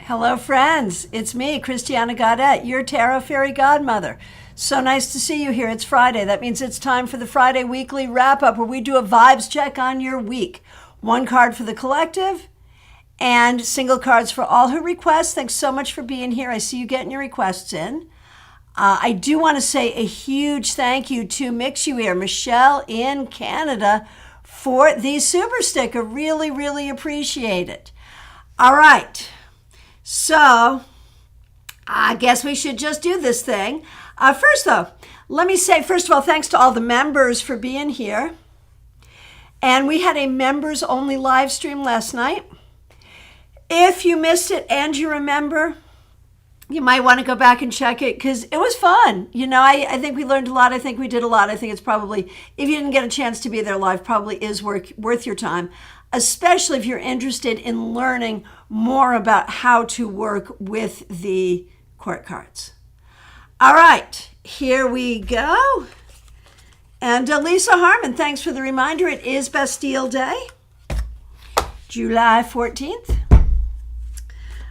Hello, friends. It's me, Christiana Gaudet, your Tarot Fairy Godmother. So nice to see you here. It's Friday. That means it's time for the Friday Weekly Wrap-Up, where we do a vibes check on your week. One card for the collective and single cards for all who request. Thanks so much for being here. I see you getting your requests in. I do want to say a huge thank you to Mixuir, Michelle in Canada, for the super sticker. Really, really appreciate it. All right. So I guess we should just do this thing. First, though, let me say, first of all, thanks to all the members for being here. And we had a members-only live stream last night. If you missed it and you remember, you might want to go back and check it because it was fun. You know, I think we learned a lot. I think we did a lot. I think it's probably, if you didn't get a chance to be there live, probably is worth your time, especially if you're interested in learning more about how to work with the court cards. All right, here we go. And Lisa Harmon, thanks for the reminder. It is Bastille Day, July 14th.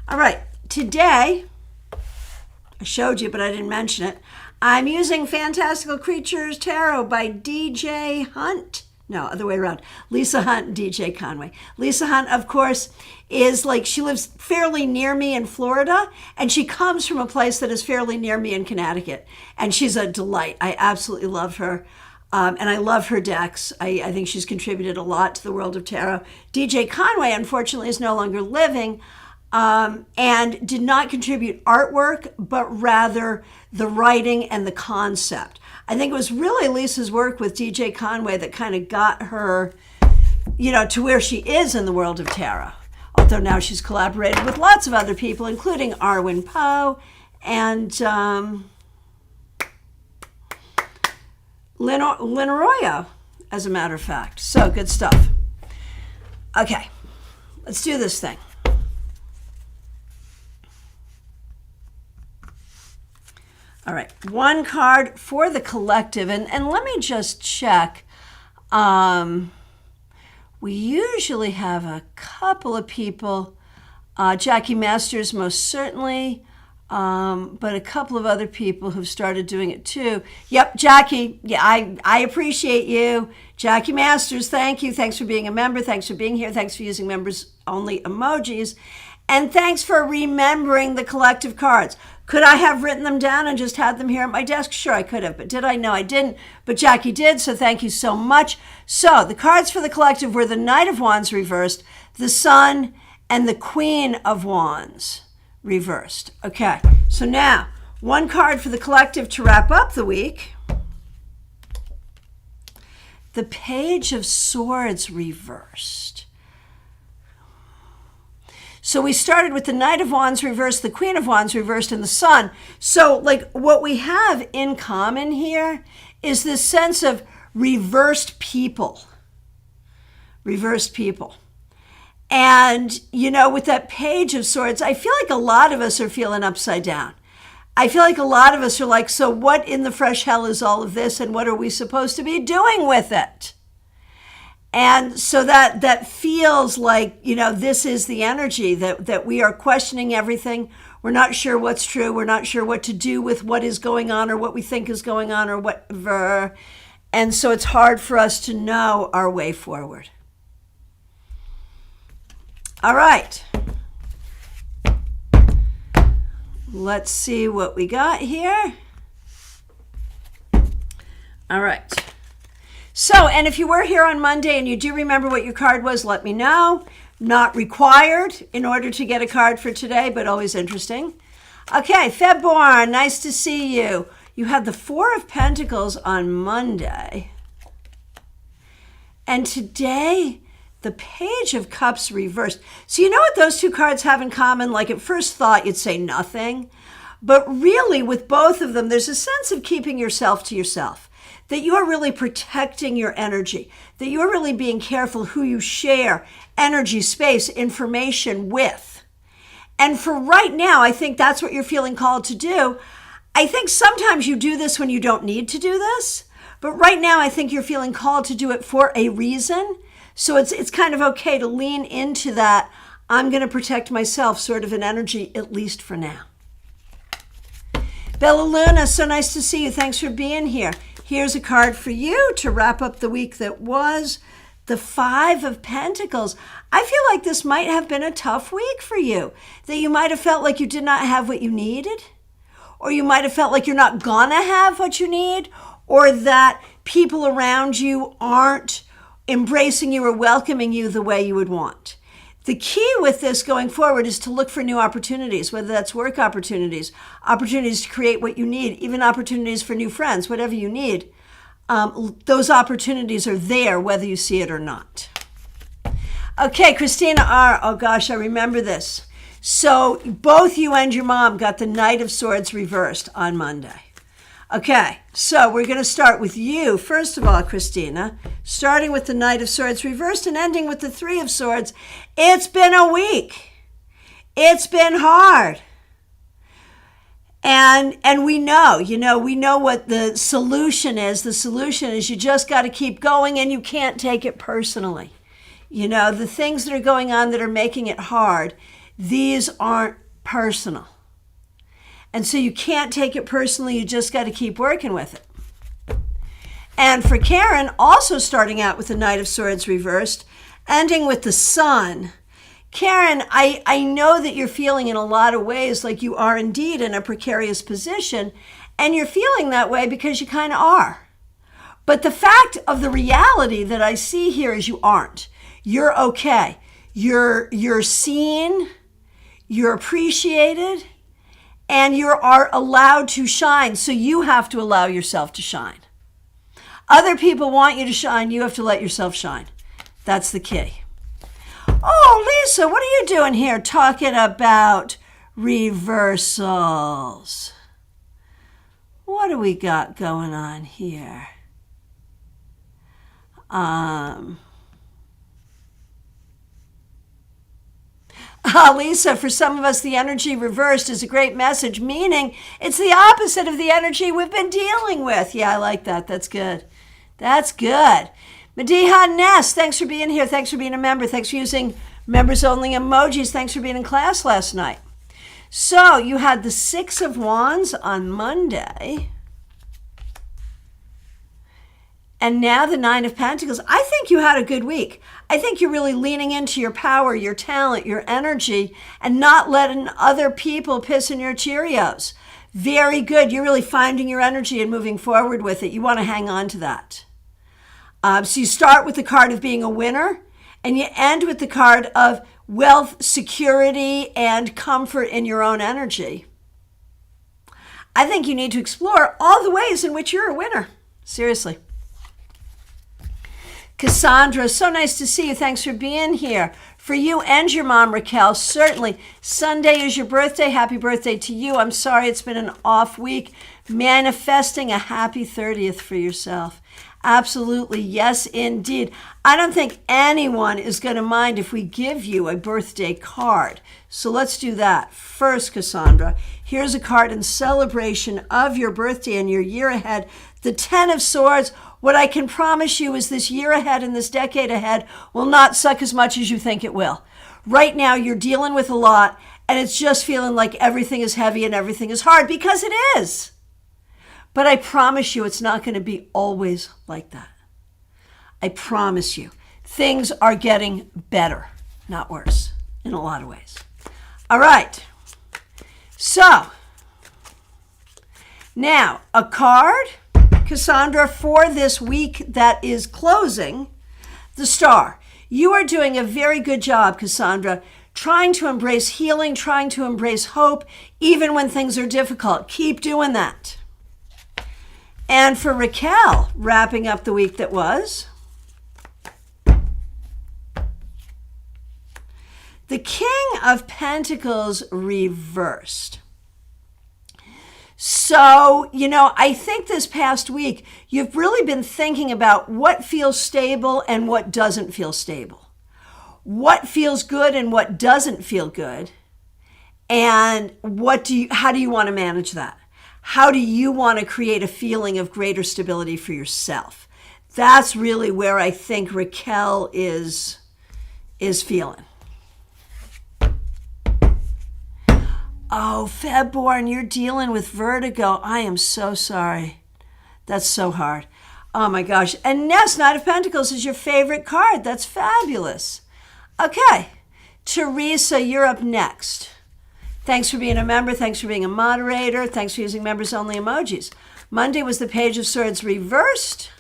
All right, today, I showed you, but I didn't mention it. I'm using Fantastical Creatures Tarot by DJ Hunt. No, other way around. Lisa Hunt and DJ Conway. Lisa Hunt, of course, is like, she lives fairly near me in Florida, and she comes from a place that is fairly near me in Connecticut. And she's a delight. I absolutely love her. And I love her decks. I think she's contributed a lot to the world of tarot. DJ Conway, unfortunately, is no longer living, and did not contribute artwork, but rather the writing and the concept. I think it was really Lisa's work with DJ Conway that kind of got her, you know, to where she is in the world of tarot. Although now she's collaborated with lots of other people, including Arwen Poe and Lynn Arroyo, as a matter of fact. So good stuff. Okay, let's do this thing. All right, one card for the collective. And let me just check. We usually have a couple of people. Jackie Masters, most certainly. But a couple of other people who've started doing it too. Yep, Jackie. Yeah, I appreciate you. Jackie Masters, thank you. Thanks for being a member. Thanks for being here. Thanks for using members-only emojis. And thanks for remembering the collective cards. Could I have written them down and just had them here at my desk? Sure, I could have, but did I? No, I didn't. But Jackie did, so thank you so much. So the cards for the collective were the Knight of Wands reversed, the Sun, and the Queen of Wands reversed. Okay, so now one card for the collective to wrap up the week. The Page of Swords reversed. So we started with the Knight of Wands reversed, the Queen of Wands reversed, and the Sun. So like what we have in common here is this sense of reversed people. Reversed people. And, you know, with that Page of Swords, I feel like a lot of us are feeling upside down. I feel like a lot of us are like, so what in the fresh hell is all of this, and what are we supposed to be doing with it? And so that feels like, you know, this is the energy that we are questioning everything. We're not sure what's true. We're not sure what to do with what is going on or what we think is going on or whatever. And so it's hard for us to know our way forward. All right. Let's see what we got here. All right. So, and if you were here on Monday and you do remember what your card was, let me know. Not required in order to get a card for today, but always interesting. Okay, Febborn, nice to see you. You had the Four of Pentacles on Monday. And today, the Page of Cups reversed. So you know what those two cards have in common? Like at first thought, you'd say nothing. But really, with both of them, there's a sense of keeping yourself to yourself. That you are really protecting your energy, that you are really being careful who you share energy, space, information with. And for right now, I think that's what you're feeling called to do. I think sometimes you do this when you don't need to do this, but right now I think you're feeling called to do it for a reason. So it's kind of okay to lean into that I'm going to protect myself, sort of an energy, at least for now. Bella Luna, so nice to see you. Thanks for being here. Here's a card for you to wrap up the week that was. The Five of Pentacles. I feel like this might have been a tough week for you, that you might have felt like you did not have what you needed, or you might have felt like you're not gonna have what you need, or that people around you aren't embracing you or welcoming you the way you would want. The key with this going forward is to look for new opportunities, whether that's work opportunities, opportunities to create what you need, even opportunities for new friends, whatever you need. Those opportunities are there, whether you see it or not. Okay, Christina R. Oh gosh, I remember this. So both you and your mom got the Knight of Swords reversed on Monday. Okay, so we're going to start with you. First of all, Christina, starting with the Knight of Swords reversed and ending with the Three of Swords. It's been a week. It's been hard. And we know, we know what the solution is. The solution is you just got to keep going and you can't take it personally. The things that are going on that are making it hard, these aren't personal. And so you can't take it personally. You just got to keep working with it. And for Karen, also starting out with the Knight of Swords reversed, ending with the Sun. Karen, I know that you're feeling in a lot of ways like you are indeed in a precarious position, and you're feeling that way because you kind of are. But the fact of the reality that I see here is you aren't. You're okay. You're seen, you're appreciated, and you are allowed to shine, so you have to allow yourself to shine. Other people want you to shine, you have to let yourself shine. That's the key. Oh, Lisa, what are you doing here talking about reversals? What do we got going on here? Lisa, for some of us, the energy reversed is a great message, meaning it's the opposite of the energy we've been dealing with. Yeah, I like that. That's good. That's good. Madiha Ness, thanks for being here. Thanks for being a member. Thanks for using members-only emojis. Thanks for being in class last night. So you had the Six of Wands on Monday. And now the Nine of Pentacles. I think you had a good week. I think you're really leaning into your power, your talent, your energy, and not letting other people piss in your Cheerios. Very good. You're really finding your energy and moving forward with it. You want to hang on to that. So you start with the card of being a winner, and you end with the card of wealth, security, and comfort in your own energy. I think you need to explore all the ways in which you're a winner. Seriously. Cassandra, so nice to see you. Thanks for being here. For you and your mom, Raquel, certainly. Sunday is your birthday. Happy birthday to you. I'm sorry it's been an off week. Manifesting a happy 30th for yourself. Absolutely. Yes, indeed. I don't think anyone is going to mind if we give you a birthday card. So let's do that. First, Cassandra, here's a card in celebration of your birthday and your year ahead. The Ten of Swords. What I can promise you is this year ahead and this decade ahead will not suck as much as you think it will. Right now, you're dealing with a lot, and it's just feeling like everything is heavy and everything is hard, because it is. But I promise you, it's not going to be always like that. I promise you, things are getting better, not worse, in a lot of ways. All right. So, now, a card, Cassandra, for this week that is closing, the Star. You are doing a very good job, Cassandra, trying to embrace healing, trying to embrace hope, even when things are difficult. Keep doing that. And for Raquel, wrapping up the week that was, the King of Pentacles reversed. So, I think this past week, you've really been thinking about what feels stable and what doesn't feel stable. What feels good and what doesn't feel good. And how do you want to manage that? How do you want to create a feeling of greater stability for yourself? That's really where I think Raquel is feeling. Oh, Febborn, you're dealing with vertigo. I am so sorry. That's so hard. Oh my gosh. And Ness, Knight of Pentacles is your favorite card. That's fabulous. Okay. Teresa, you're up next. Thanks for being a member. Thanks for being a moderator. Thanks for using members only emojis. Monday was the Page of Swords reversed.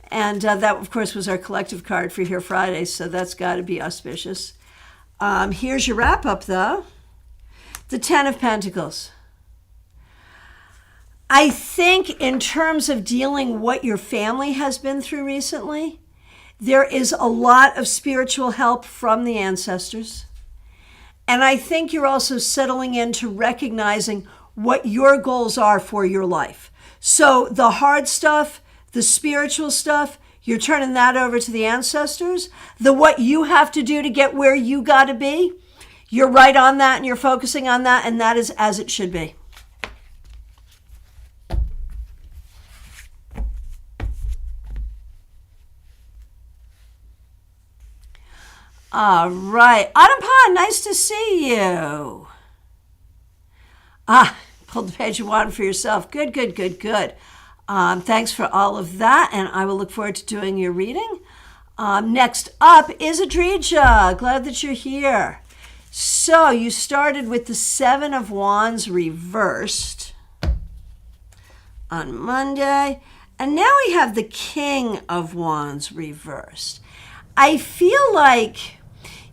And that, of course, was our collective card for here Friday. So that's got to be auspicious. Here's your wrap up, though. The Ten of Pentacles. I think in terms of dealing what your family has been through recently, there is a lot of spiritual help from the ancestors. And I think you're also settling into recognizing what your goals are for your life. So the hard stuff, the spiritual stuff, you're turning that over to the ancestors. The what you have to do to get where you got to be, you're right on that and you're focusing on that, and that is as it should be. All right. Autumn Pond, nice to see you. Pulled the Page of Wands for yourself. Good, good, good, good. Thanks for all of that, and I will look forward to doing your reading. Next up is Adrija. Glad that you're here. So you started with the Seven of Wands reversed on Monday, and now we have the King of Wands reversed. I feel like,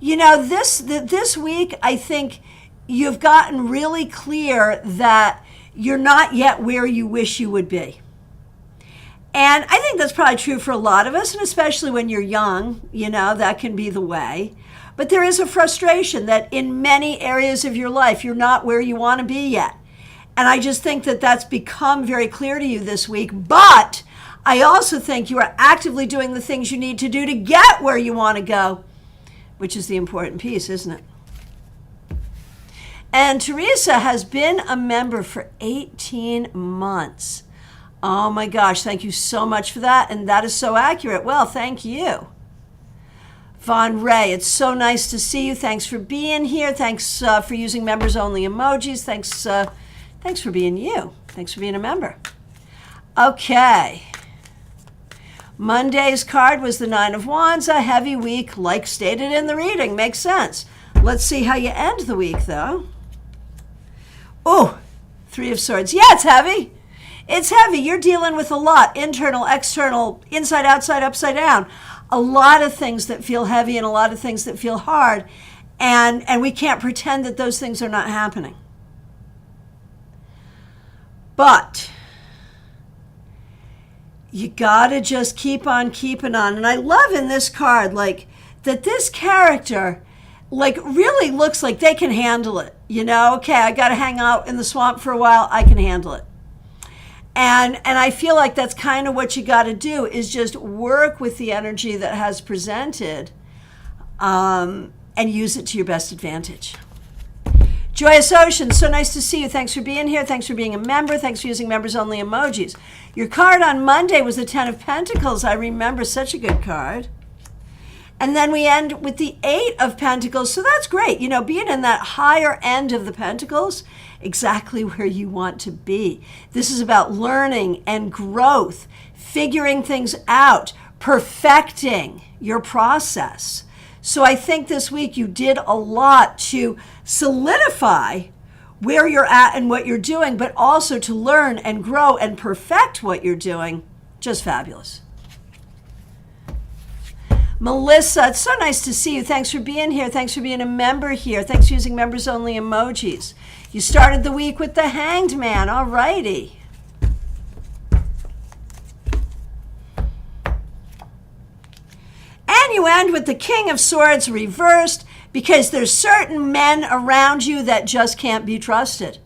this week, I think you've gotten really clear that you're not yet where you wish you would be. And I think that's probably true for a lot of us, and especially when you're young, that can be the way. But there is a frustration that in many areas of your life, you're not where you want to be yet. And I just think that that's become very clear to you this week. But I also think you are actively doing the things you need to do to get where you want to go, which is the important piece, isn't it? And Teresa has been a member for 18 months. Oh my gosh, thank you so much for that. And that is so accurate. Well, thank you. Von Ray, it's so nice to see you. Thanks for being here. Thanks for using members only emojis. Thanks for being you. Thanks for being a member. Okay. Monday's card was the Nine of Wands, a heavy week, like stated in the reading. Makes sense. Let's see how you end the week, though. Oh, Three of Swords. Yeah, it's heavy. It's heavy. You're dealing with a lot. Internal, external, inside, outside, upside down. A lot of things that feel heavy and a lot of things that feel hard. And we can't pretend that those things are not happening. But you gotta just keep on keeping on. And I love in this card, that this character, really looks like they can handle it. Okay, I gotta hang out in the swamp for a while. I can handle it. And I feel like that's kind of what you gotta do, is just work with the energy that has presented and use it to your best advantage. Joyous Ocean, so nice to see you. Thanks for being here. Thanks for being a member. Thanks for using members only emojis. Your card on Monday was the Ten of Pentacles. I remember, such a good card. And then we end with the Eight of Pentacles. So that's great. Being in that higher end of the Pentacles, exactly where you want to be. This is about learning and growth, figuring things out, perfecting your process. So I think this week you did a lot to solidify where you're at and what you're doing, but also to learn and grow and perfect what you're doing. Just fabulous. Melissa, it's so nice to see you. Thanks for being here. Thanks for being a member here. Thanks for using members only emojis. You started the week with the Hanged Man. All righty. And you end with the King of Swords reversed, because there's certain men around you that just can't be trusted.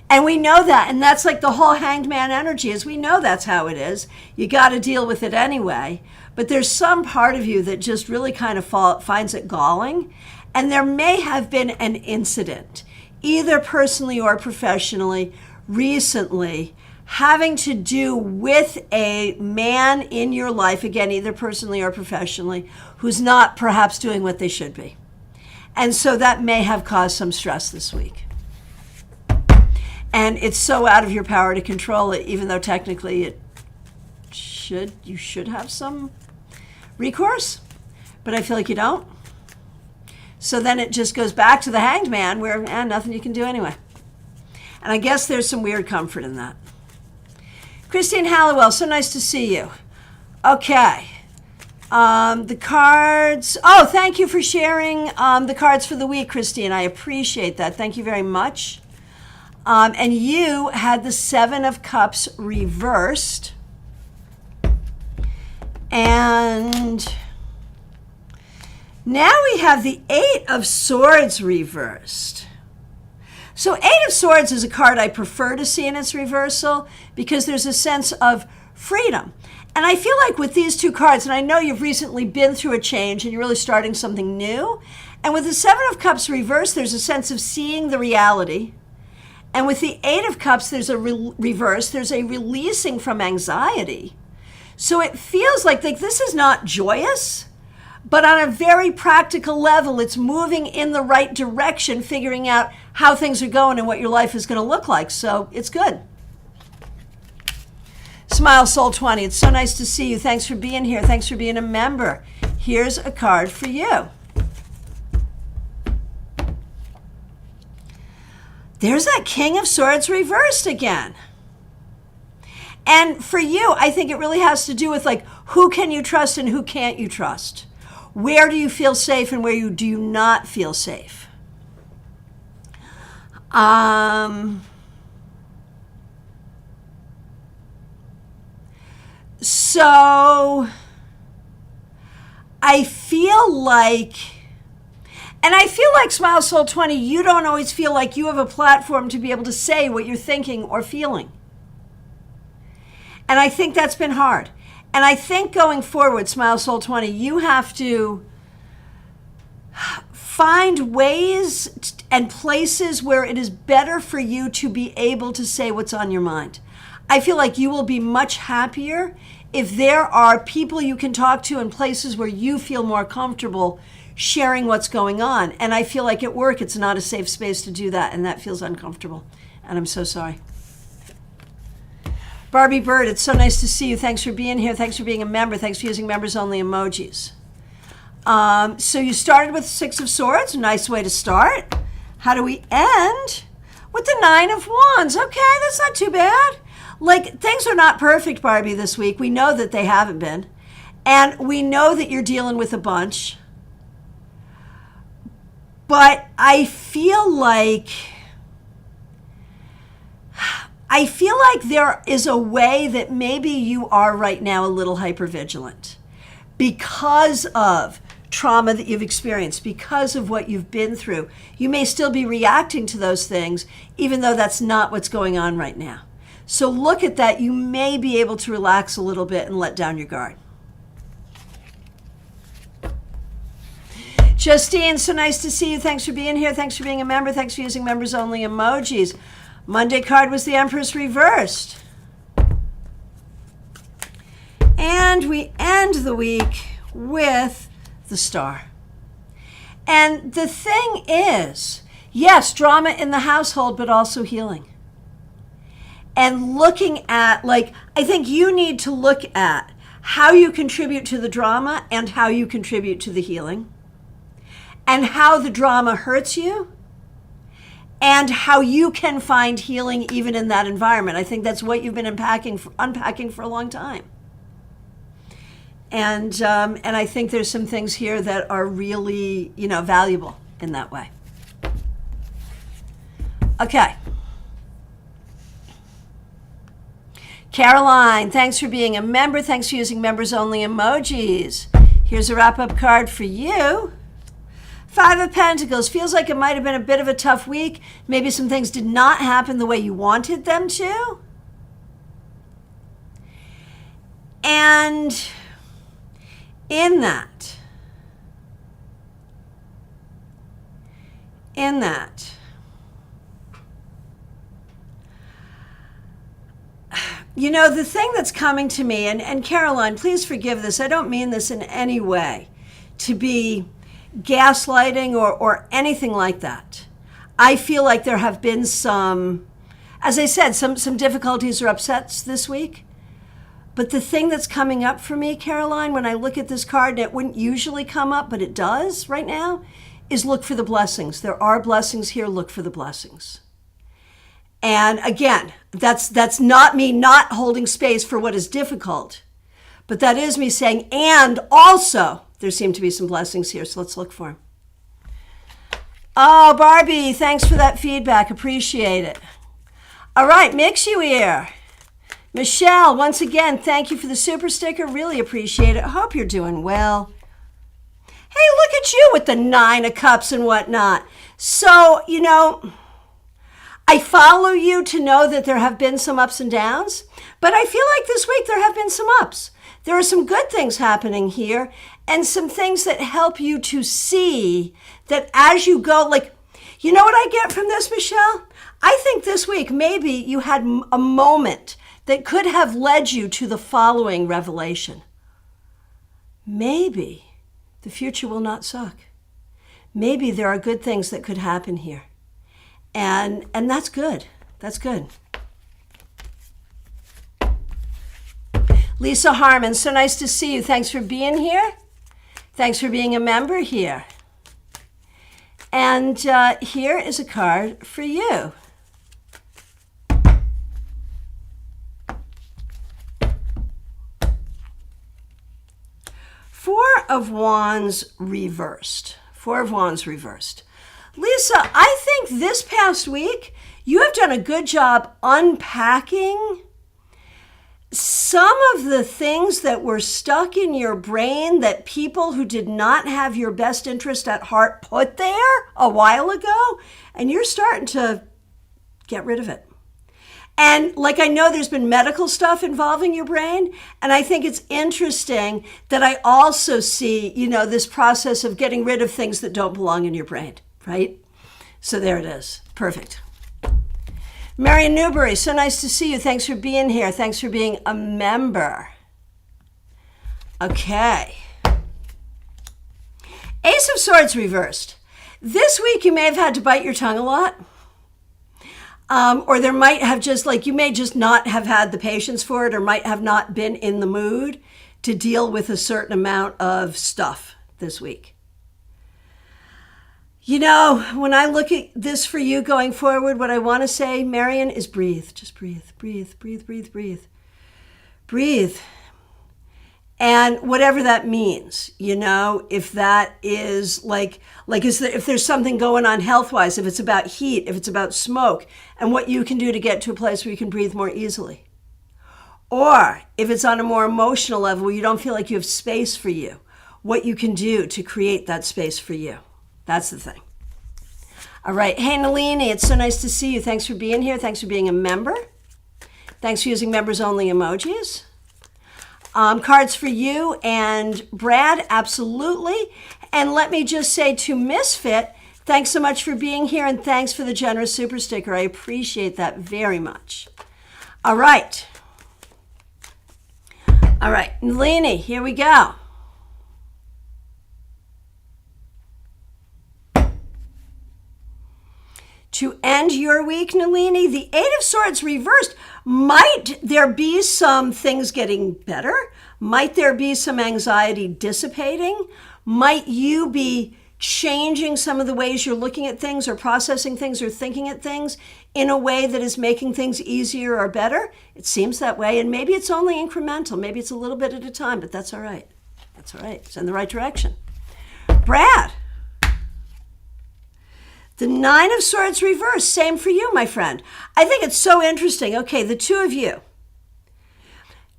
And we know that. And that's like the whole Hanged Man energy, is we know that's how it is. You got to deal with it anyway. But there's some part of you that just really kind of finds it galling. And there may have been an incident, either personally or professionally, recently, having to do with a man in your life, again, either personally or professionally, who's not perhaps doing what they should be. And so that may have caused some stress this week. And it's so out of your power to control it, even though technically you should have some recourse, but I feel like you don't. So then it just goes back to the Hanged Man where nothing you can do anyway. And I guess there's some weird comfort in that. Christine Halliwell, so nice to see you. Okay. The cards. Oh, thank you for sharing the cards for the week, Christine. I appreciate that. Thank you very much. And you had the Seven of Cups reversed. And now we have the Eight of Swords reversed. So Eight of Swords is a card I prefer to see in its reversal because there's a sense of freedom. And I feel like with these two cards, and I know you've recently been through a change and you're really starting something new. And with the Seven of Cups reversed, there's a sense of seeing the reality. And with the Eight of Cups, there's a reverse. There's a releasing from anxiety. So it feels like this is not joyous, but on a very practical level, it's moving in the right direction, figuring out how things are going and what your life is going to look like. So it's good. Smile Soul 20, it's so nice to see you. Thanks for being here. Thanks for being a member. Here's a card for you. There's that King of Swords reversed again. And for you, I think it really has to do with who can you trust and who can't you trust? Where do you feel safe and where do you not feel safe? So I feel like, Smile Soul 20, you don't always feel like you have a platform to be able to say what you're thinking or feeling. And I think that's been hard. And I think going forward, Smile Soul 20, you have to find ways and places where it is better for you to be able to say what's on your mind. I feel like you will be much happier if there are people you can talk to in places where you feel more comfortable sharing what's going on. And I feel like at work, it's not a safe space to do that. And that feels uncomfortable. And I'm so sorry. Barbie Bird, it's so nice to see you. Thanks for being here. Thanks for being a member. Thanks for using members only emojis. So you started with Six of Swords, a nice way to start. How do we end? With the Nine of Wands. Okay, that's not too bad. Things are not perfect, Barbie, this week. We know that they haven't been. And we know that you're dealing with a bunch. But I feel like there is a way that maybe you are right now a little hypervigilant because of trauma that you've experienced, because of what you've been through. You may still be reacting to those things, even though that's not what's going on right now. So look at that. You may be able to relax a little bit and let down your guard. Justine, so nice to see you. Thanks for being here. Thanks for being a member. Thanks for using members only emojis. Monday card was the Empress reversed. And we end the week with the Star. And the thing is, yes, drama in the household, but also healing. And looking at, I think you need to look at how you contribute to the drama and how you contribute to the healing. And how the drama hurts you. And how you can find healing even in that environment. I think that's what you've been unpacking for a long time. And I think there's some things here that are really, valuable in that way. Okay. Caroline, thanks for being a member. Thanks for using members only emojis. Here's a wrap-up card for you. Five of Pentacles. Feels like it might have been a bit of a tough week. Maybe some things did not happen the way you wanted them to. And in that, the thing that's coming to me, and Caroline, please forgive this. I don't mean this in any way to be gaslighting or anything like that. I feel like there have been some As I said, some difficulties or upsets this week. But the thing that's coming up for me, Caroline, when I look at this card, and it wouldn't usually come up, but it does right now, is look for the blessings. There are blessings here. Look for the blessings. And again, that's not me not holding space for what is difficult, but that is me saying, and also there seem to be some blessings here. So let's look for them. Oh, Barbie, thanks for that feedback. Appreciate it. All right, Mix You Ear. Michelle, once again, thank you for the super sticker. Really appreciate it. Hope you're doing well. Hey, look at you with the 9 of Cups and whatnot. So, I follow you to know that there have been some ups and downs, but I feel like this week there have been some ups. There are some good things happening here and some things that help you to see that as you go, like, you know what I get from this, Michelle? I think this week maybe you had a moment that could have led you to the following revelation. Maybe the future will not suck. Maybe there are good things that could happen here. And that's good. That's good. Lisa Harmon, so nice to see you. Thanks for being here. Thanks for being a member here. And here is a card for you. Four of Wands reversed. Four of Wands reversed. Lisa, I think this past week you have done a good job unpacking some of the things that were stuck in your brain that people who did not have your best interest at heart put there a while ago, and you're starting to get rid of it. And like, I know there's been medical stuff involving your brain, and I think it's interesting that I also see, this process of getting rid of things that don't belong in your brain, right? So there it is. Perfect. Marion Newbury, so nice to see you. Thanks for being here. Thanks for being a member. Okay. Ace of Swords reversed. This week you may have had to bite your tongue a lot. Or there might have you may just not have had the patience for it, or might have not been in the mood to deal with a certain amount of stuff this week. When I look at this for you going forward, what I want to say, Marion, is breathe. Just breathe, breathe, breathe, breathe, breathe. Breathe. And whatever that means, if that is if there's something going on health-wise, if it's about heat, if it's about smoke, and what you can do to get to a place where you can breathe more easily. Or if it's on a more emotional level where you don't feel like you have space for you, what you can do to create that space for you. That's the thing. All right. Hey, Nalini, it's so nice to see you. Thanks for being here. Thanks for being a member. Thanks for using members-only emojis. Cards for you and Brad, absolutely. And let me just say to Misfit, thanks so much for being here, and thanks for the generous super sticker. I appreciate that very much. All right. All right, Nalini, here we go. To end your week, Nalini, the Eight of Swords reversed. Might there be some things getting better? Might there be some anxiety dissipating? Might you be changing some of the ways you're looking at things or processing things or thinking at things in a way that is making things easier or better? It seems that way, and maybe it's only incremental. Maybe it's a little bit at a time, but that's all right. That's all right. It's in the right direction. Brad. The Nine of Swords reversed. Same for you, my friend. I think it's so interesting. Okay, the two of you.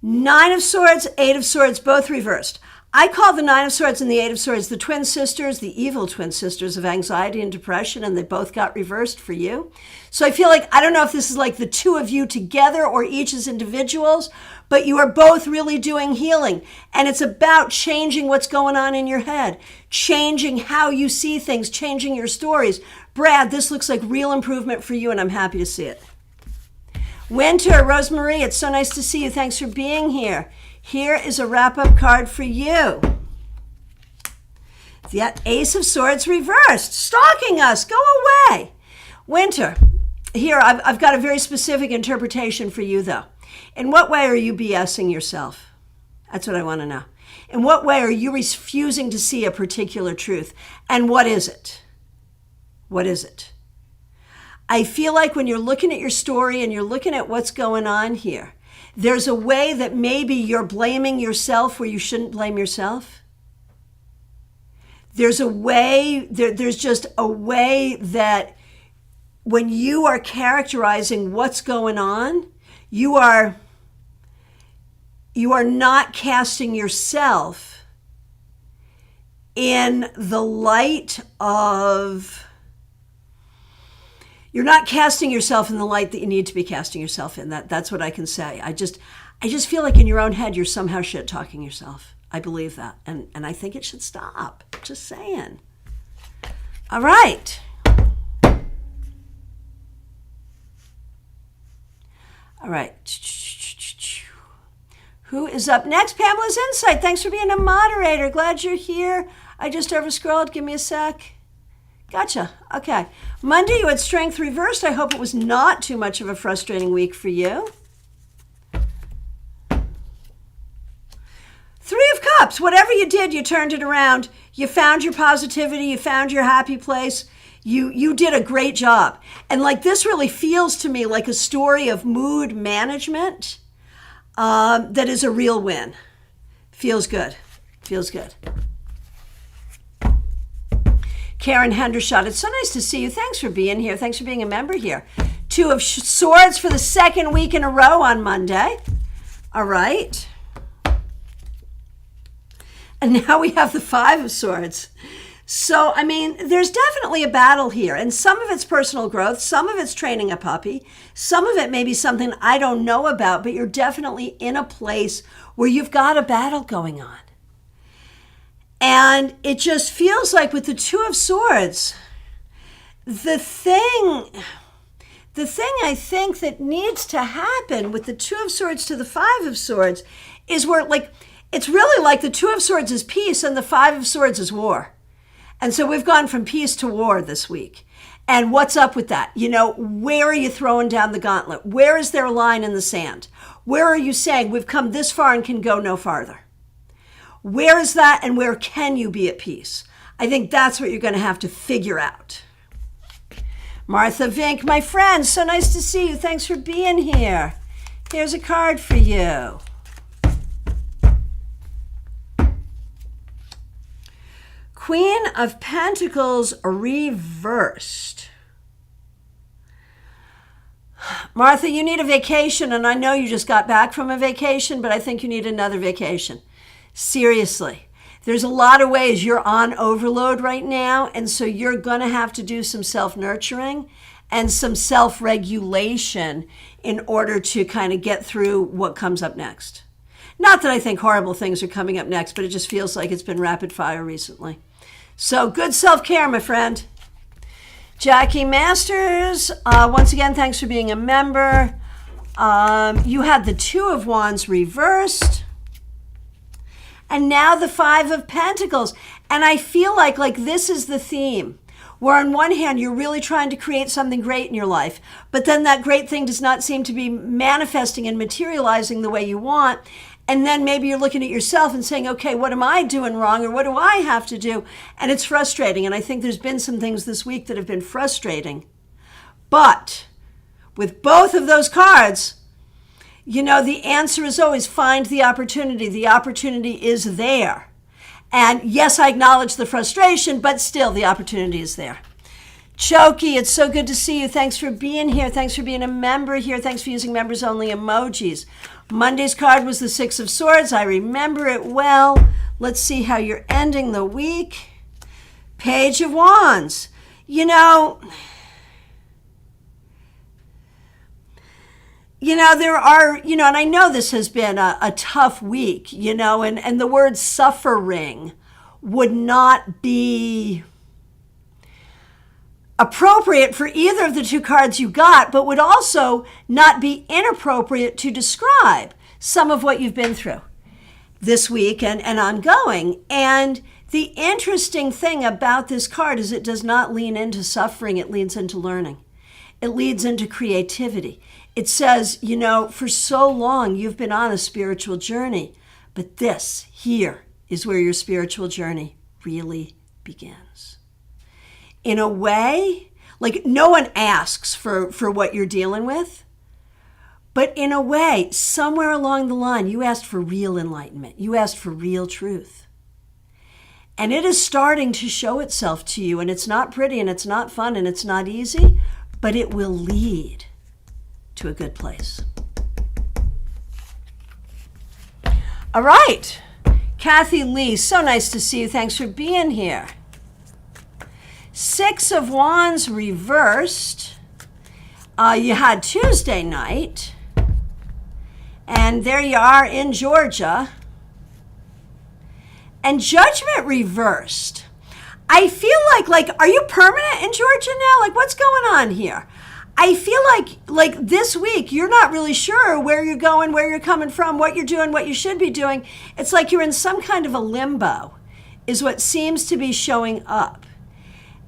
Nine of Swords, Eight of Swords, both reversed. I call the Nine of Swords and the Eight of Swords the twin sisters, the evil twin sisters of anxiety and depression, and they both got reversed for you. So I feel like, I don't know if this is like the two of you together or each as individuals, but you are both really doing healing. And it's about changing what's going on in your head, changing how you see things, changing your stories. Brad, this looks like real improvement for you, and I'm happy to see it. Winter, Rosemarie, it's so nice to see you. Thanks for being here. Here is a wrap-up card for you. The Ace of Swords reversed, stalking us. Go away. Winter, Here, I've got a very specific interpretation for you, though. In what way are you BSing yourself? That's what I want to know. In what way are you refusing to see a particular truth? And what is it? What is it? I feel like when you're looking at your story and you're looking at what's going on here, there's a way that maybe you're blaming yourself where you shouldn't blame yourself. There's a way, there's just a way that when you are characterizing what's going on, you are not casting yourself in the light of, you're not casting yourself in the light that you need to be casting yourself in. That's what I can say. I just feel like in your own head, you're somehow shit talking yourself. I believe that. And I think it should stop. Just saying. All right. All right. Who is up next? Pamela's Insight. Thanks for being a moderator. Glad you're here. I just overscrolled. Give me a sec. Gotcha. Okay. Monday, you had strength reversed. I hope it was not too much of a frustrating week for you. Three of Cups. Whatever you did, you turned it around. You found your positivity. You found your happy place. You did a great job. And like this really feels to me like a story of mood management that is a real win. Feels good. Feels good. Karen Hendershot, it's so nice to see you. Thanks for being here. Thanks for being a member here. Two of Swords for the second week in a row on Monday. All right. And now we have the Five of Swords. So, I mean, there's definitely a battle here. And some of it's personal growth. Some of it's training a puppy. Some of it may be something I don't know about, but you're definitely in a place where you've got a battle going on. And it just feels like with the Two of Swords, the thing I think that needs to happen with the Two of Swords to the Five of Swords is where, like, it's really like the Two of Swords is peace and the Five of Swords is war. And so we've gone from peace to war this week. And what's up with that? You know, where are you throwing down the gauntlet? Where is there a line in the sand? Where are you saying we've come this far and can go no farther? Where is that and where can you be at peace? I think that's what you're going to have to figure out. Martha Vink, my friend, so nice to see you. Thanks for being here. Here's a card for you. Queen of Pentacles reversed. Martha, you need a vacation, and I know you just got back from a vacation, but I think you need another vacation. Seriously. There's a lot of ways you're on overload right now, and so you're going to have to do some self-nurturing and some self-regulation in order to kind of get through what comes up next. Not that I think horrible things are coming up next, but it just feels like it's been rapid fire recently. So good self-care, my friend. Jackie Masters, once again, thanks for being a member. You had the Two of Wands reversed. And now the Five of Pentacles. And I feel like this is the theme, where on one hand, you're really trying to create something great in your life, but then that great thing does not seem to be manifesting and materializing the way you want. And then maybe you're looking at yourself and saying, okay, what am I doing wrong? Or what do I have to do? And it's frustrating. And I think there's been some things this week that have been frustrating. But with both of those cards, you know, the answer is always find the opportunity. The opportunity is there. And yes, I acknowledge the frustration, but still the opportunity is there. Choki, it's so good to see you. Thanks for being here. Thanks for being a member here. Thanks for using members only emojis. Monday's card was the Six of Swords. I remember it well. Let's see how you're ending the week. Page of Wands. You know, there are, and I know this has been a tough week, and the word suffering would not be appropriate for either of the two cards you got, but would also not be inappropriate to describe some of what you've been through this week and ongoing. And the interesting thing about this card is it does not lean into suffering, it leans into learning. It leads into creativity. It says, for so long you've been on a spiritual journey, but this here is where your spiritual journey really begins. In a way, like no one asks for what you're dealing with, but in a way, somewhere along the line, you asked for real enlightenment. You asked for real truth. And it is starting to show itself to you, and it's not pretty, and it's not fun, and it's not easy, but it will lead to a good place. All right. Kathy Lee, so nice to see you. Thanks for being here. 6 of Wands reversed. You had Tuesday night, and there you are in Georgia. And Judgment reversed. I feel like, are you permanent in Georgia now? Like, what's going on here? I feel like this week, you're not really sure where you're going, where you're coming from, what you're doing, what you should be doing. It's like you're in some kind of a limbo, is what seems to be showing up.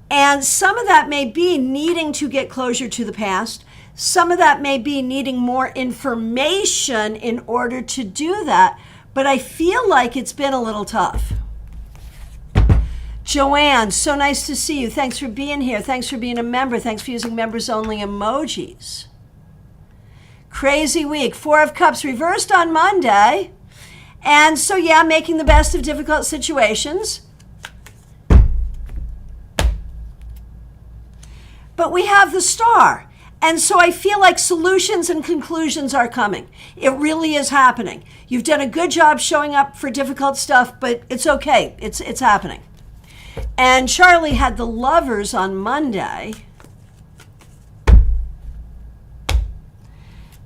And some of that may be needing to get closure to the past. Some of that may be needing more information in order to do that. But I feel like it's been a little tough. Joanne, so nice to see you. Thanks for being here. Thanks for being a member. Thanks for using members only emojis. Crazy week. 4 of Cups reversed on Monday. And so, yeah, making the best of difficult situations. But we have the Star. And so I feel like solutions and conclusions are coming. It really is happening. You've done a good job showing up for difficult stuff, but it's okay. It's happening. And Charlie had the Lovers on Monday.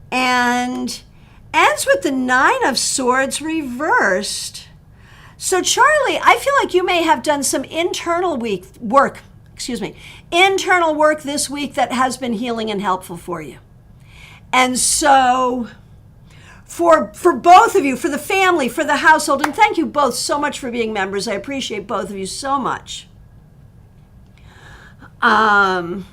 And ends with the 9 of Swords reversed. So Charlie, I feel like you may have done some internal work this week that has been healing and helpful for you. And so for both of you, for the family, for the household, and thank you both so much for being members. I appreciate both of you so much. I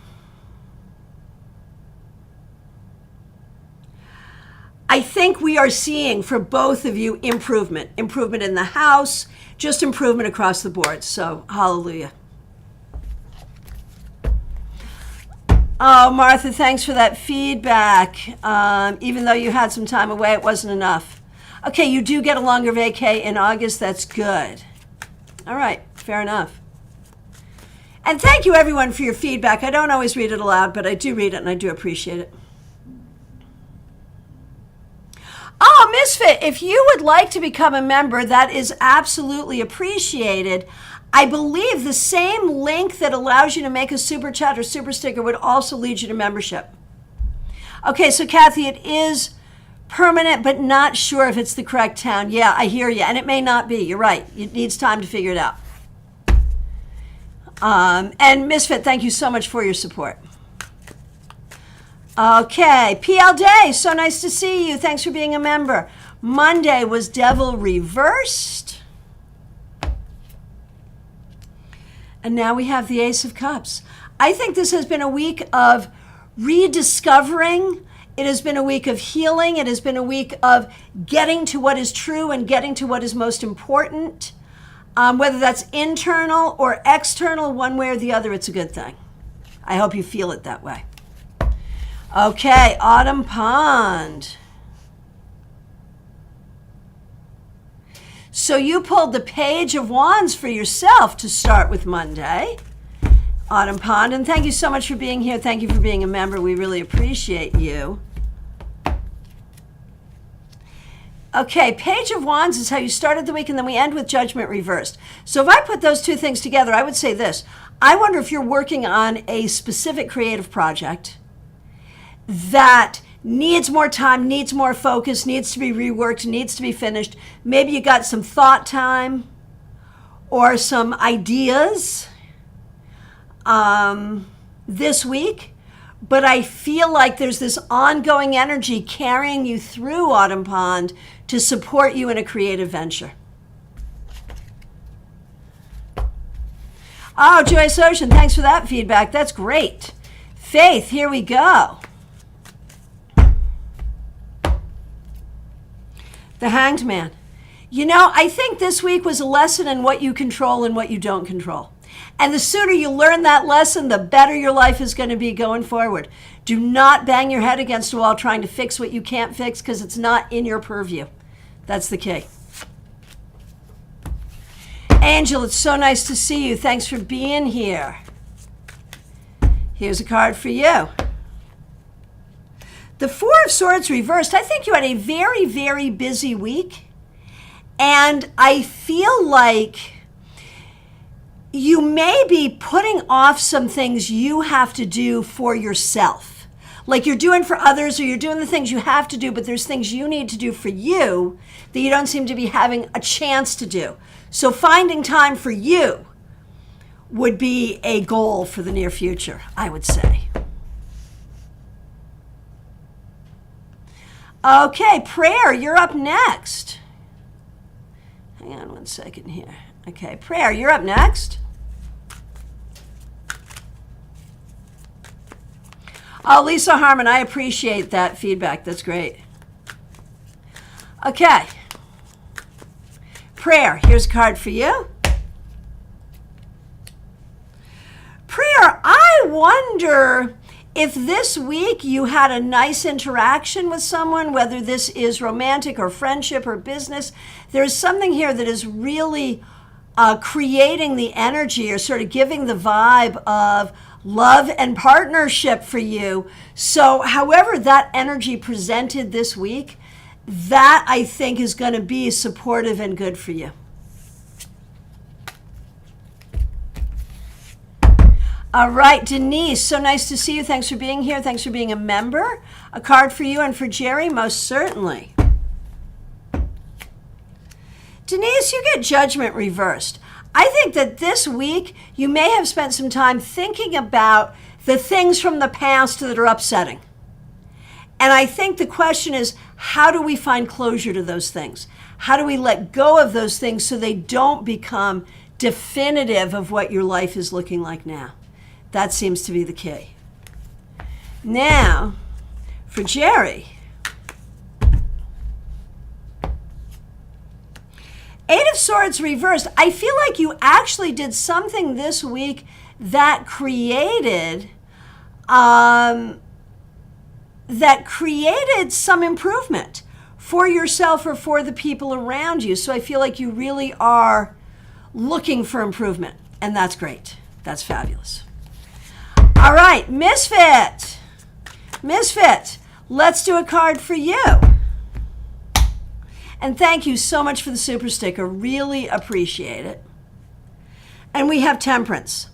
think we are seeing for both of you improvement in the house, just improvement across the board. So hallelujah. Oh, Martha, thanks for that feedback. Even though you had some time away, it wasn't enough. Okay, you do get a longer vacay in August. That's good. All right, fair enough. And thank you, everyone, for your feedback. I don't always read it aloud, but I do read it, and I do appreciate it. Oh, Misfit, if you would like to become a member, that is absolutely appreciated. I believe the same link that allows you to make a super chat or super sticker would also lead you to membership. Okay, so Kathy, it is permanent, but not sure if it's the correct town. Yeah, I hear you, and it may not be. You're right. It needs time to figure it out. And Misfit, thank you so much for your support. Okay, PL Day, so nice to see you. Thanks for being a member. Monday was Devil reversed. And now we have the Ace of Cups. I think this has been a week of rediscovering. It has been a week of healing. It has been a week of getting to what is true and getting to what is most important. Whether that's internal or external, one way or the other, it's a good thing. I hope you feel it that way. Okay, Autumn Pond. So you pulled the Page of Wands for yourself to start with Monday, Autumn Pond. And thank you so much for being here. Thank you for being a member. We really appreciate you. Okay, Page of Wands is how you started the week, and then we end with Judgment reversed. So if I put those two things together, I would say this. I wonder if you're working on a specific creative project that needs more time, needs more focus, needs to be reworked, needs to be finished. Maybe you got some thought time or some ideas this week, but I feel like there's this ongoing energy carrying you through Autumn Pond to support you in a creative venture. Oh, Joyce Ocean, thanks for that feedback. That's great. Faith, here we go. The Hanged Man. You know, I think this week was a lesson in what you control and what you don't control. And the sooner you learn that lesson, the better your life is going to be going forward. Do not bang your head against a wall trying to fix what you can't fix because it's not in your purview. That's the key. Angel, it's so nice to see you. Thanks for being here. Here's a card for you. The Four of Swords reversed. I think you had a very, very busy week. And I feel like you may be putting off some things you have to do for yourself. Like you're doing for others or you're doing the things you have to do, but there's things you need to do for you that you don't seem to be having a chance to do. So finding time for you would be a goal for the near future, I would say. Okay, Prayer, you're up next. Hang on one second here. Okay, Prayer, you're up next. Oh, Lisa Harmon, I appreciate that feedback. That's great. Okay. Prayer, here's a card for you. Prayer, I wonder if this week you had a nice interaction with someone, whether this is romantic or friendship or business. There's something here that is really creating the energy or sort of giving the vibe of love and partnership for you. So however that energy presented this week, that I think is going to be supportive and good for you. All right, Denise, so nice to see you. Thanks for being here. Thanks for being a member. A card for you and for Jerry, most certainly. Denise, you get Judgment reversed. I think that this week you may have spent some time thinking about the things from the past that are upsetting. And I think the question is, how do we find closure to those things? How do we let go of those things so they don't become definitive of what your life is looking like now? That seems to be the key. Now, for Jerry, Eight of Swords reversed. I feel like you actually did something this week that created some improvement for yourself or for the people around you. So I feel like you really are looking for improvement, and that's great. That's fabulous. All right, Misfit. Misfit, let's do a card for you. And thank you so much for the super sticker. Really appreciate it. And we have Temperance.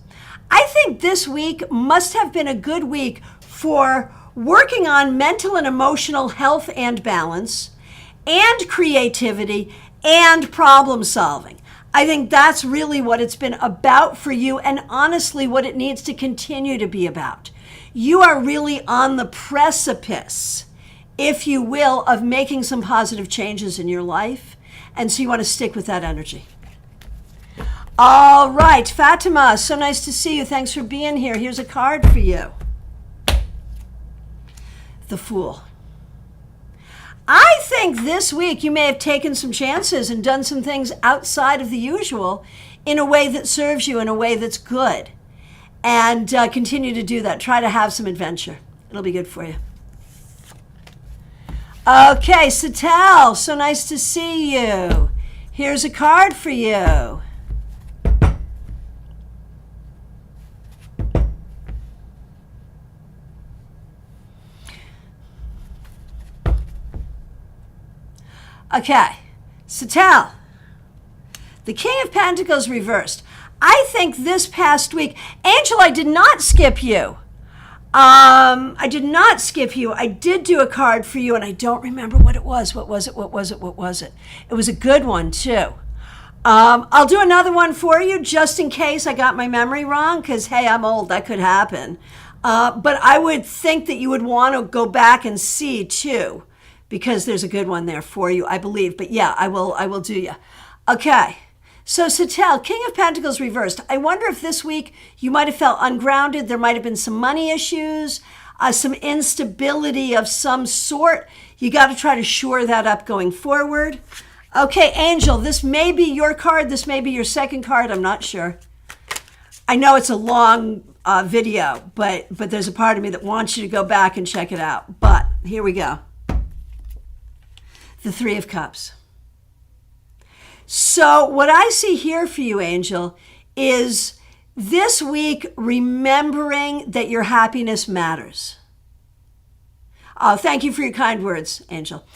I think this week must have been a good week for working on mental and emotional health and balance and creativity and problem solving. I think that's really what it's been about for you, and honestly what it needs to continue to be about. You are really on the precipice, if you will, of making some positive changes in your life, and so you want to stick with that energy. All right, Fatima, so nice to see you. Thanks for being here. Here's a card for you. The Fool. I think this week you may have taken some chances and done some things outside of the usual in a way that serves you, in a way that's good. And continue to do that. Try to have some adventure. It'll be good for you. Okay, Satel, so nice to see you. Here's a card for you. Okay, Satel, the King of Pentacles reversed. I think this past week, Angel, I did not skip you. I did not skip you. I did do a card for you, and I don't remember what it was. What was it? It was a good one, too. I'll do another one for you, just in case I got my memory wrong, because, hey, I'm old. That could happen. But I would think that you would want to go back and see, too, because there's a good one there for you, I believe. But, yeah, I will do you. Okay. So, Satel, King of Pentacles reversed. I wonder if this week you might have felt ungrounded. There might have been some money issues, some instability of some sort. You got to try to shore that up going forward. Okay, Angel, this may be your card. This may be your second card. I'm not sure. I know it's a long video, but there's a part of me that wants you to go back and check it out. But here we go. The Three of Cups. So what I see here for you, Angel, is this week remembering that your happiness matters. Oh, thank you for your kind words, Angel.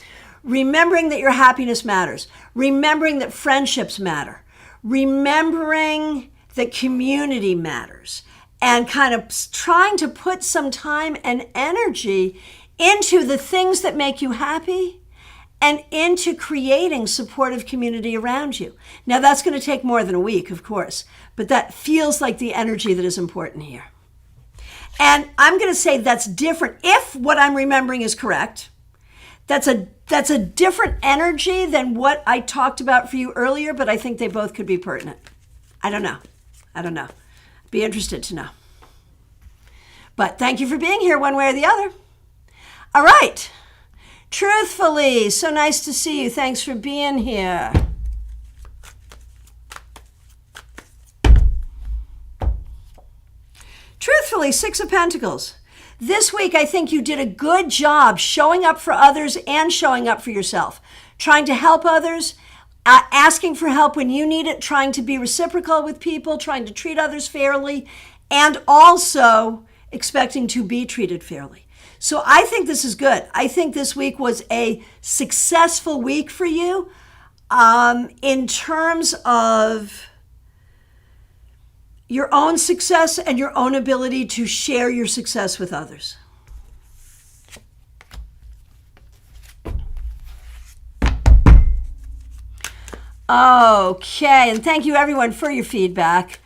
Remembering that your happiness matters. Remembering that friendships matter. Remembering that community matters. And kind of trying to put some time and energy into the things that make you happy and into creating supportive community around you. Now, that's going to take more than a week, of course, but that feels like the energy that is important here. And I'm going to say that's different. If what I'm remembering is correct, that's a different energy than what I talked about for you earlier, but I think they both could be pertinent. I don't know. Be interested to know. But thank you for being here one way or the other. All right. Truthfully, so nice to see you. Thanks for being here. Truthfully, Six of Pentacles. This week, I think you did a good job showing up for others and showing up for yourself. Trying to help others, asking for help when you need it, trying to be reciprocal with people, trying to treat others fairly, and also expecting to be treated fairly. So I think this is good. I think this week was a successful week for you in terms of your own success and your own ability to share your success with others. Okay, and thank you everyone for your feedback.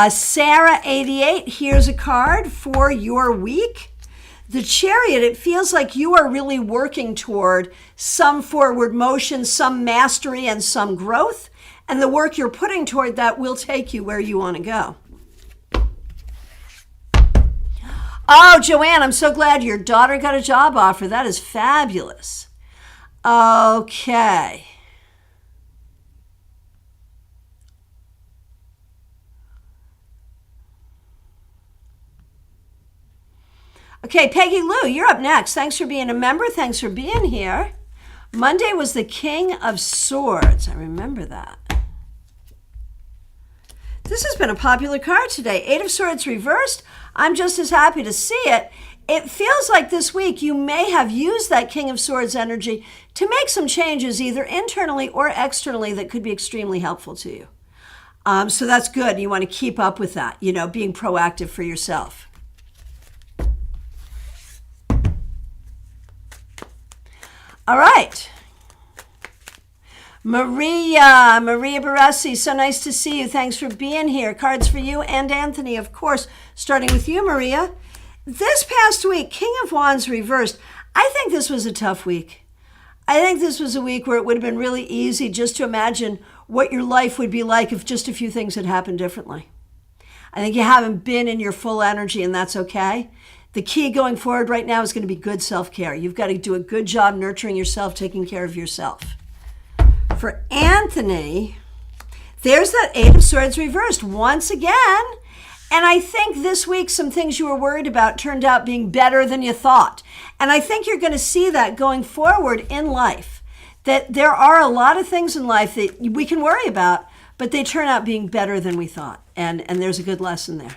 Sarah 88, here's a card for your week. The Chariot, it feels like you are really working toward some forward motion, some mastery, and some growth. And the work you're putting toward that will take you where you want to go. Oh, Joanne, I'm so glad your daughter got a job offer. That is fabulous. Okay. Okay, Peggy Lou, you're up next. Thanks for being a member. Thanks for being here. Monday was the King of Swords. I remember that. This has been a popular card today. Eight of Swords reversed. I'm just as happy to see it. It feels like this week you may have used that King of Swords energy to make some changes either internally or externally that could be extremely helpful to you. So that's good. You want to keep up with that, being proactive for yourself. All right. Maria Barassi, so nice to see you. Thanks for being here. Cards for you and Anthony, of course. Starting with you, Maria. This past week, King of Wands reversed. I think this was a tough week. I think this was a week where it would have been really easy just to imagine what your life would be like if just a few things had happened differently. I think you haven't been in your full energy, and that's okay. The key going forward right now is going to be good self-care. You've got to do a good job nurturing yourself, taking care of yourself. For Anthony, there's that Eight of Swords reversed once again. And I think this week some things you were worried about turned out being better than you thought. And I think you're going to see that going forward in life. That there are a lot of things in life that we can worry about, but they turn out being better than we thought. And there's a good lesson there.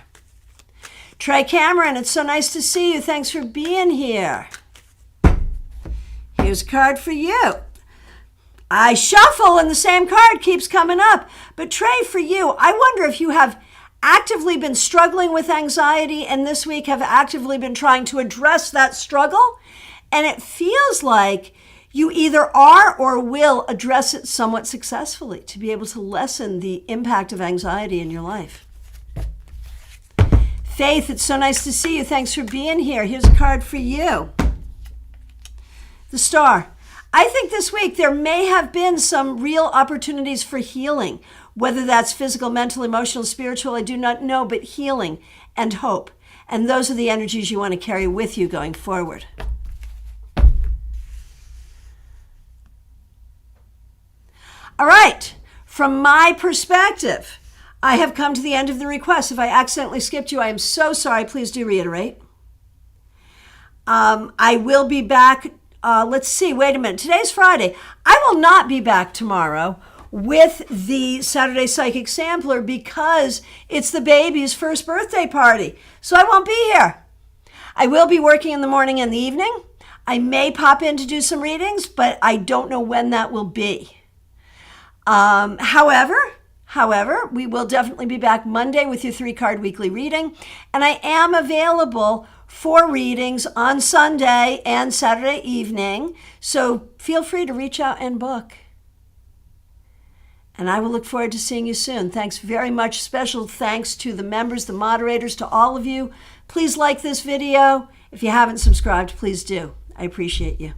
Trey Cameron, it's so nice to see you. Thanks for being here. Here's a card for you. I shuffle and the same card keeps coming up. But Trey, for you, I wonder if you have actively been struggling with anxiety and this week have actively been trying to address that struggle. And it feels like you either are or will address it somewhat successfully to be able to lessen the impact of anxiety in your life. Faith, it's so nice to see you. Thanks for being here. Here's a card for you. The Star. I think this week there may have been some real opportunities for healing, Whether that's physical, mental, emotional, spiritual, I do not know, but healing and hope. And those are the energies you want to carry with you going forward. All right, from my perspective, I have come to the end of the request. If I accidentally skipped you, I am so sorry. Please do reiterate. I will be back. Let's see. Wait a minute. Today's Friday. I will not be back tomorrow with the Saturday Psychic Sampler because it's the baby's first birthday party. So I won't be here. I will be working in the morning and the evening. I may pop in to do some readings, but I don't know when that will be. However, we will definitely be back Monday with your 3-card weekly reading, and I am available for readings on Sunday and Saturday evening, so feel free to reach out and book. And I will look forward to seeing you soon. Thanks very much. Special thanks to the members, the moderators, to all of you. Please like this video. If you haven't subscribed, please do. I appreciate you.